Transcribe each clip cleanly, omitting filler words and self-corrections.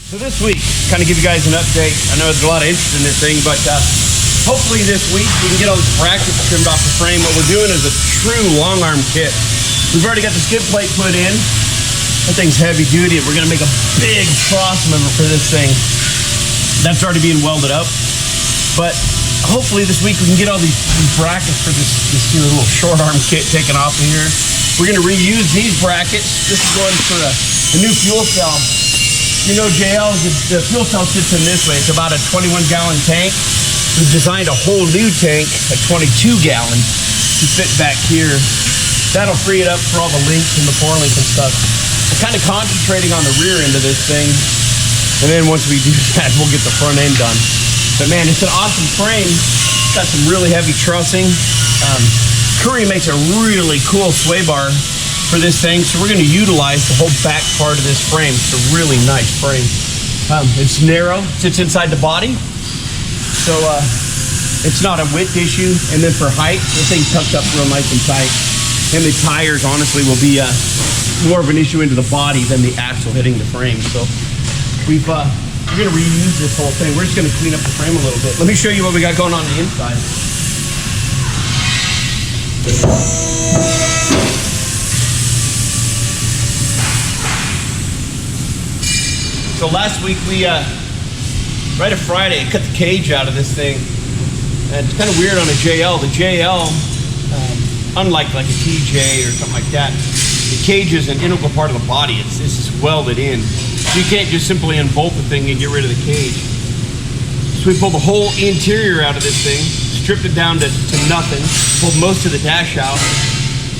So this week, kind of give you guys an update. I know there's a lot of interest in this thing, but hopefully this week we can get all these brackets trimmed off the frame. What we're doing is a true long arm kit. We've already got the skid plate put in. That thing's heavy duty. We're gonna make a big cross member for this thing. That's already being welded up. But hopefully this week we can get all these brackets for this little short arm kit taken off of here. We're gonna reuse these brackets. This is going for a new fuel cell. You know, JL, the fuel cell sits in this way. It's about a 21-gallon tank. We've designed a whole new tank, a 22-gallon, to fit back here. That'll free it up for all the links and the four link and stuff. We're kind of concentrating on the rear end of this thing. And then once we do that, we'll get the front end done. But man, it's an awesome frame. It's got some really heavy trussing. Curry makes a really cool sway bar for this thing, so we're going to utilize the whole back part of this frame. It's a really nice frame. It's narrow, sits inside the body, so it's not a width issue. And then for height, the thing tucked up real nice and tight. And the tires, honestly, will be more of an issue into the body than the axle hitting the frame. So we're going to reuse this whole thing. We're just going to clean up the frame a little bit. Let me show you what we got going on the inside. So last week right at Friday, I cut the cage out of this thing. And it's kind of weird on a JL. The JL, unlike like a TJ or something like that, the cage is an integral part of the body. It's just welded in. So you can't just simply unbolt the thing and get rid of the cage. So we pulled the whole interior out of this thing, stripped it down to nothing, pulled most of the dash out,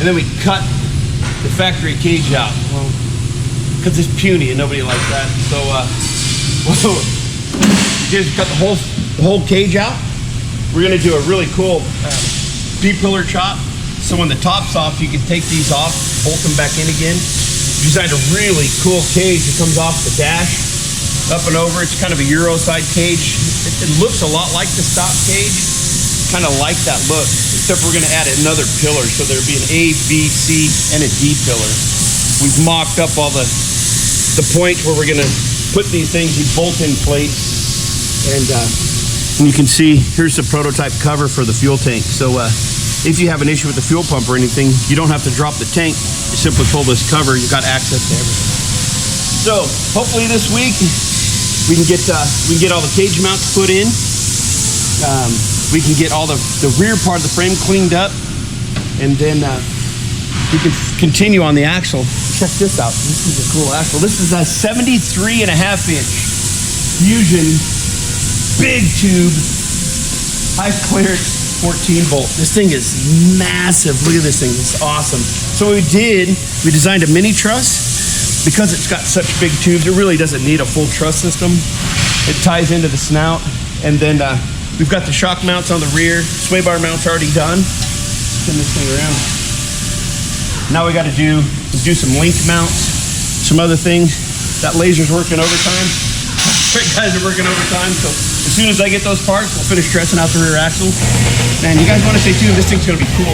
and then we cut the factory cage out. Well, because it's puny and nobody likes that. So just cut the whole cage out. We're gonna do a really cool B-pillar chop. So when the top's off, you can take these off, bolt them back in again. We designed a really cool cage that comes off the dash, up and over. It's kind of a Euro side cage. It looks a lot like the stock cage. Kind of like that look, except we're gonna add another pillar. So there'll be an A, B, C, and a D pillar. We've mocked up all the points where we're gonna put these things, these bolt-in plates, and you can see here's the prototype cover for the fuel tank. So if you have an issue with the fuel pump or anything, you don't have to drop the tank. You simply pull this cover. You've got access to everything. So hopefully this week we can get all the cage mounts put in. We can get all the rear part of the frame cleaned up, and then we can continue on the axle. Check this out. This is a cool axle. This is a 73.5-inch Fusion big tube, high clearance 14 bolt. This thing is massive. Look at this thing. It's awesome. So what we designed a mini truss. Because it's got such big tubes, it really doesn't need a full truss system. It ties into the snout, and then we've got the shock mounts on the rear. Sway bar mounts already done. Spin this thing around. Now we got to do some link mounts, some other things. That laser's working overtime. Great guys are working overtime. So as soon as I get those parts, we'll finish dressing out the rear axle. Man, you guys want to stay tuned. This thing's going to be cool.